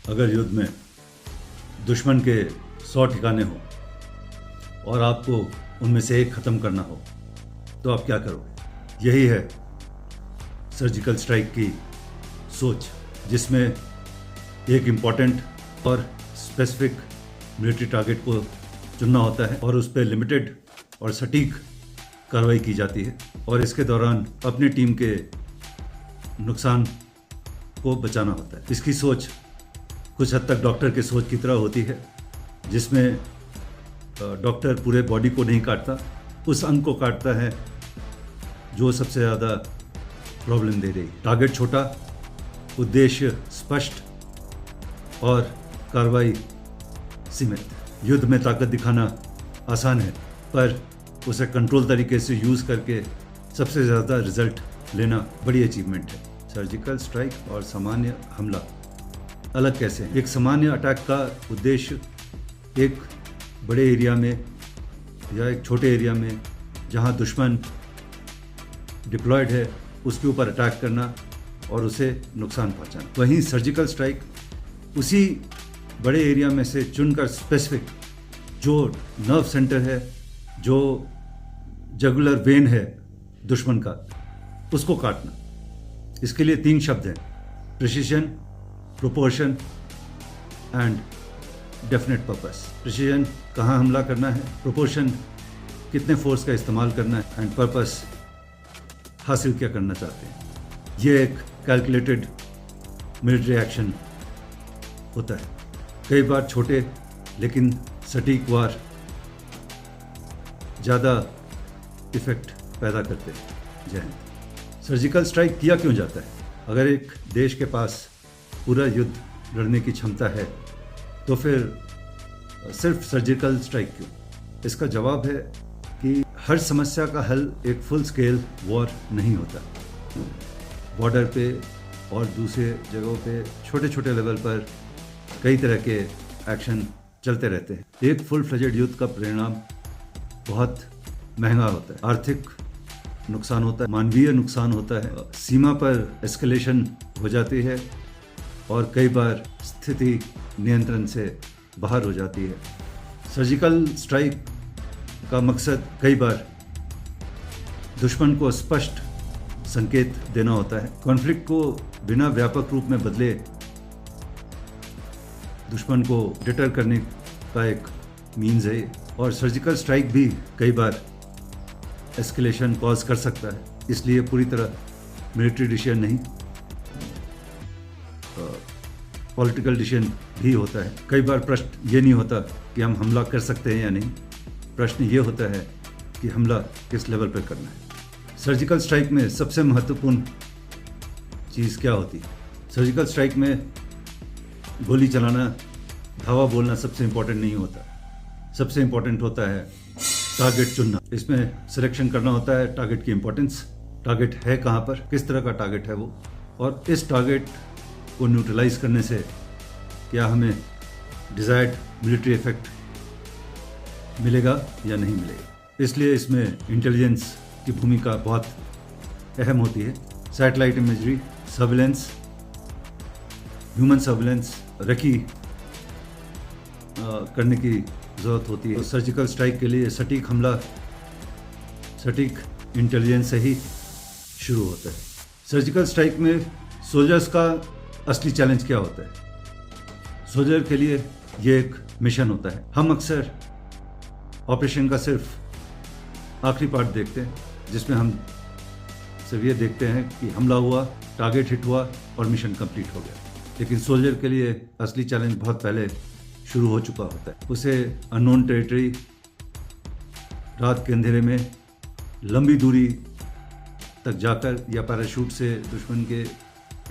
अगर युद्ध में दुश्मन के 100 ठिकाने हो और आपको उनमें से एक ख़त्म करना हो तो आप क्या करोगे? यही है सर्जिकल स्ट्राइक की सोच, जिसमें एक इम्पॉर्टेंट और स्पेसिफिक मिलिट्री टारगेट को चुनना होता है और उस पर लिमिटेड और सटीक कार्रवाई की जाती है और इसके दौरान अपनी टीम के नुकसान को बचाना होता है। इसकी सोच कुछ हद तक डॉक्टर की सोच की तरह होती है, जिसमें डॉक्टर पूरे बॉडी को नहीं काटता, उस अंग को काटता है जो सबसे ज़्यादा प्रॉब्लम दे रही। टारगेट छोटा, उद्देश्य स्पष्ट और कार्रवाई सीमित। युद्ध में ताकत दिखाना आसान है, पर उसे कंट्रोल तरीके से यूज़ करके सबसे ज़्यादा रिजल्ट लेना बड़ी अचीवमेंट है। सर्जिकल स्ट्राइक और सामान्य हमला अलग कैसे हैं? एक सामान्य अटैक का उद्देश्य एक बड़े एरिया में या एक छोटे एरिया में जहां दुश्मन डिप्लॉयड है उसके ऊपर अटैक करना और उसे नुकसान पहुंचाना। वहीं सर्जिकल स्ट्राइक उसी बड़े एरिया में से चुनकर स्पेसिफिक जो नर्व सेंटर है, जो जगुलर वेन है दुश्मन का, उसको काटना। इसके लिए 3 शब्द हैं: precision, proportion and definite purpose. Precision, कहाँ हमला करना है; प्रोपोर्शन, कितने फोर्स का इस्तेमाल करना है; एंड पर्पस, हासिल क्या करना चाहते हैं। ये एक कैलकुलेटेड मिलिट्री एक्शन होता है, कई बार छोटे लेकिन सटीक वार ज़्यादा इफेक्ट पैदा करते हैं। जय हिंद। सर्जिकल स्ट्राइक किया क्यों जाता है? अगर एक देश के पास पूरा युद्ध लड़ने की क्षमता है तो फिर सिर्फ सर्जिकल स्ट्राइक क्यों? इसका जवाब है कि हर समस्या का हल एक फुल स्केल वॉर नहीं होता। बॉर्डर पे और दूसरे जगहों पे छोटे छोटे लेवल पर कई तरह के एक्शन चलते रहते हैं। एक फुल फ्लेजेड युद्ध का परिणाम बहुत महंगा होता है। आर्थिक नुकसान होता है, मानवीय नुकसान होता है, सीमा पर एस्केलेशन हो जाती है और कई बार स्थिति नियंत्रण से बाहर हो जाती है। सर्जिकल स्ट्राइक का मकसद कई बार दुश्मन को स्पष्ट संकेत देना होता है। कॉन्फ्लिक्ट को बिना व्यापक रूप में बदले दुश्मन को डिटर करने का एक मीन्स है और सर्जिकल स्ट्राइक भी कई बार एस्केलेशन कॉज कर सकता है, इसलिए पूरी तरह मिलिट्री डिसीजन नहीं, पॉलिटिकल डिसीजन भी होता है। कई बार प्रश्न ये नहीं होता कि हम हमला कर सकते हैं या नहीं, प्रश्न ये होता है कि हमला किस लेवल पर करना है। सर्जिकल स्ट्राइक में सबसे महत्वपूर्ण चीज़ क्या होती है? सर्जिकल स्ट्राइक में गोली चलाना, धावा बोलना सबसे इम्पोर्टेंट नहीं होता। सबसे इम्पोर्टेंट होता है टारगेट चुनना। इसमें सिलेक्शन करना होता है टारगेट की इम्पोर्टेंस, टारगेट है कहाँ पर, किस तरह का टारगेट है वो, और इस टारगेट को न्यूट्रलाइज करने से क्या हमें डिज़ायर्ड मिलिट्री इफेक्ट मिलेगा या नहीं मिलेगा। इसलिए इसमें इंटेलिजेंस की भूमिका बहुत अहम होती है। Satellite imagery, surveillance, human surveillance, recce करने की ज़रूरत होती है। तो सर्जिकल स्ट्राइक के लिए सटीक हमला सटीक इंटेलिजेंस से ही शुरू होता है। सर्जिकल स्ट्राइक में सोल्जर्स का असली चैलेंज क्या होता है? सोल्जर के लिए ये एक मिशन होता है। हम अक्सर ऑपरेशन का सिर्फ आखिरी पार्ट देखते हैं, जिसमें हम सिर्फ ये देखते हैं कि हमला हुआ, टारगेट हिट हुआ और मिशन कंप्लीट हो गया। लेकिन सोल्जर के लिए असली चैलेंज बहुत पहले शुरू हो चुका होता है। उसे अननोन टेरिटरी, रात के अंधेरे में लंबी दूरी तक जाकर या पैराशूट से दुश्मन के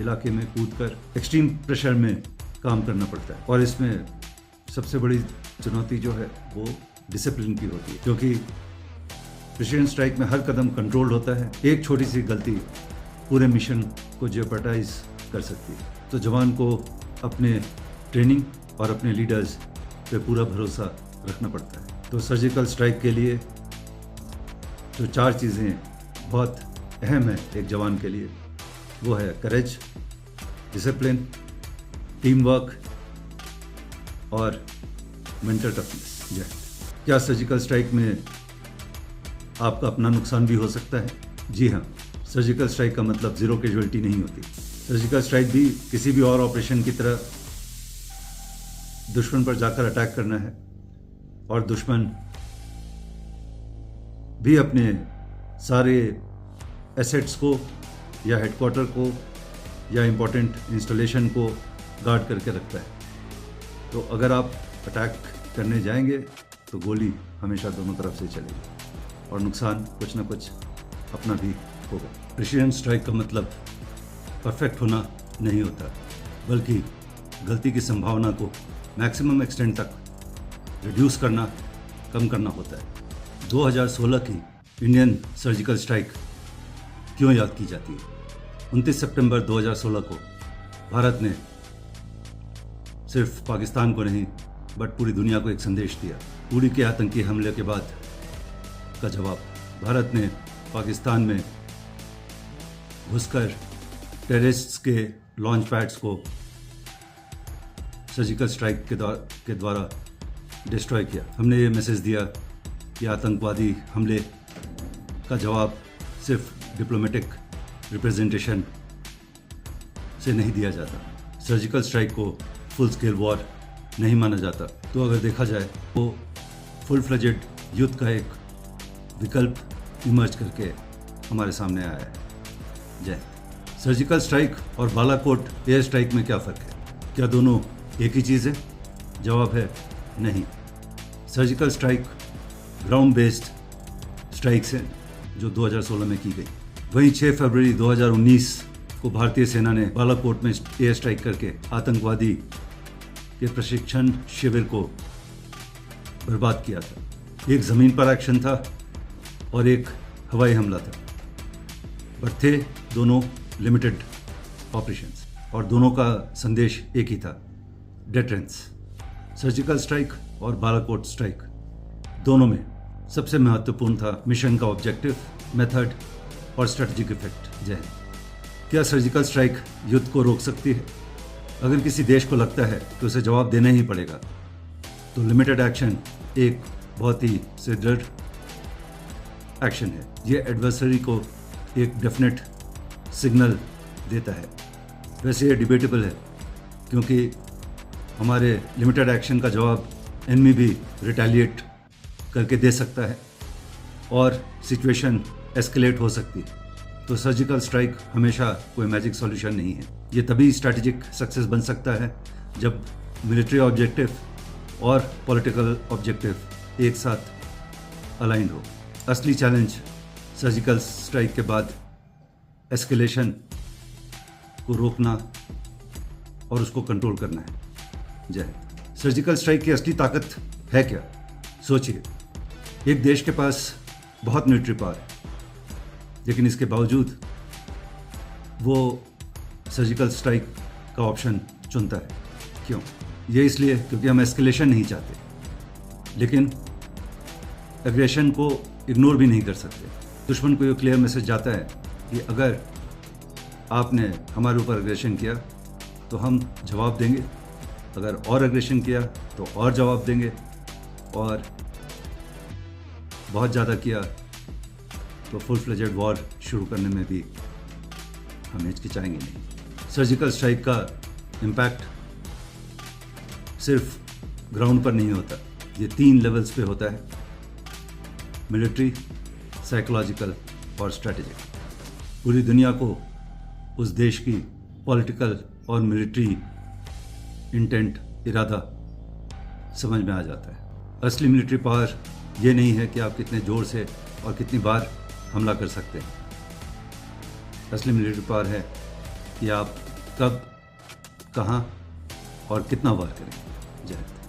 इलाके में कूदकर एक्सट्रीम प्रेशर में काम करना पड़ता है। और इसमें सबसे बड़ी चुनौती जो है वो डिसिप्लिन की होती है, क्योंकि प्रिसीजन स्ट्राइक में हर कदम कंट्रोल्ड होता है। एक छोटी सी गलती पूरे मिशन को जेपरडाइज कर सकती है। तो जवान को अपने ट्रेनिंग और अपने लीडर्स पे पूरा भरोसा रखना पड़ता है। तो सर्जिकल स्ट्राइक के लिए जो 4 चीज़ें बहुत अहम है एक जवान के लिए, वो है करेज, डिसिप्लिन, टीम वर्क और मेंटल टफनेस। जय हिंद। क्या सर्जिकल स्ट्राइक में आपका अपना नुकसान भी हो सकता है? जी हाँ, सर्जिकल स्ट्राइक का मतलब ज़ीरो कैजुअलिटी नहीं होती। सर्जिकल स्ट्राइक भी किसी भी और ऑपरेशन की तरह दुश्मन पर जाकर अटैक करना है और दुश्मन भी अपने सारे एसेट्स को या हेडक्वार्टर को या इम्पोर्टेंट इंस्टॉलेशन को गार्ड करके रखता है। तो अगर आप अटैक करने जाएंगे तो गोली हमेशा दोनों तरफ से चलेगी और नुकसान कुछ ना कुछ अपना भी होगा। प्रिसीजन स्ट्राइक का मतलब परफेक्ट होना नहीं होता, बल्कि गलती की संभावना को मैक्सिमम एक्सटेंट तक रिड्यूस करना, कम करना होता है। 2016 की इंडियन सर्जिकल स्ट्राइक क्यों याद की जाती है? 29 सितंबर 2016 को भारत ने सिर्फ पाकिस्तान को नहीं बट पूरी दुनिया को एक संदेश दिया। उड़ी के आतंकी हमले के बाद का जवाब भारत ने पाकिस्तान में घुसकर टेररिस्ट्स के लॉन्च पैड्स को सर्जिकल स्ट्राइक के द्वारा डिस्ट्रॉय किया। हमने ये मैसेज दिया कि आतंकवादी हमले का जवाब सिर्फ डिप्लोमेटिक रिप्रेजेंटेशन से नहीं दिया जाता। सर्जिकल स्ट्राइक को फुल स्केल वॉर नहीं माना जाता। तो अगर देखा जाए तो फुल फ्लेजेड युद्ध का एक विकल्प इमर्ज करके हमारे सामने आया है। जय। सर्जिकल स्ट्राइक और बालाकोट एयर स्ट्राइक में क्या फ़र्क है? क्या दोनों एक ही चीज़ है? जवाब है नहीं। Surgical strike ground based strikes हैं जो 2016 में की गई। वहीं 6 फरवरी 2019 को भारतीय सेना ने बालाकोट में एयर स्ट्राइक करके आतंकवादी के प्रशिक्षण शिविर को बर्बाद किया था। एक ज़मीन पर एक्शन था और एक हवाई हमला था, बट थे दोनों लिमिटेड ऑपरेशंस और दोनों का संदेश एक ही था, डेटरेंस। सर्जिकल स्ट्राइक और बालाकोट स्ट्राइक दोनों में सबसे महत्वपूर्ण था मिशन का ऑब्जेक्टिव, मेथड और स्ट्रेटजिक इफेक्ट। जय हिंद। क्या सर्जिकल स्ट्राइक युद्ध को रोक सकती है? अगर किसी देश को लगता है कि उसे जवाब देना ही पड़ेगा तो लिमिटेड एक्शन एक बहुत ही दृढ़ एक्शन है। ये एडवर्सरी को एक डेफिनेट सिग्नल देता है। वैसे ये डिबेटेबल है क्योंकि हमारे लिमिटेड एक्शन का जवाब एनिमी भी रिटेलिएट करके दे सकता है और सिचुएशन एस्केलेट हो सकती है। तो सर्जिकल स्ट्राइक हमेशा कोई मैजिक सॉल्यूशन नहीं है। ये तभी स्ट्रैटेजिक सक्सेस बन सकता है जब मिलिट्री ऑब्जेक्टिव और पॉलिटिकल ऑब्जेक्टिव एक साथ अलाइंड हो। असली चैलेंज सर्जिकल स्ट्राइक के बाद एस्केलेशन को रोकना और उसको कंट्रोल करना है। जय हिंद। सर्जिकल स्ट्राइक की असली ताकत है क्या? सोचिए, एक देश के पास बहुत मिलिट्री पावर है, लेकिन इसके बावजूद वो सर्जिकल स्ट्राइक का ऑप्शन चुनता है। क्यों? ये इसलिए क्योंकि हम एस्केलेशन नहीं चाहते, लेकिन एग्रेशन को इग्नोर भी नहीं कर सकते। दुश्मन को ये क्लियर मैसेज जाता है कि अगर आपने हमारे ऊपर एग्रेशन किया तो हम जवाब देंगे, अगर और एग्रेशन किया तो और जवाब देंगे, और बहुत ज़्यादा किया तो फुल फ्लेजेड वॉर शुरू करने में भी हम हिचकिचाएंगे नहीं। सर्जिकल स्ट्राइक का इम्पैक्ट सिर्फ ग्राउंड पर नहीं होता, ये 3 लेवल्स पे होता है, मिलिट्री, साइकोलॉजिकल और स्ट्रैटेजिक। पूरी दुनिया को उस देश की पॉलिटिकल और मिलिट्री इंटेंट, इरादा समझ में आ जाता है। असली मिलिट्री पावर ये नहीं है कि आप कितने ज़ोर से और कितनी बार हमला कर सकते हैं। असली मिलिट्री पावर है कि आप कब, कहाँ और कितना वार करें। जय हिंद।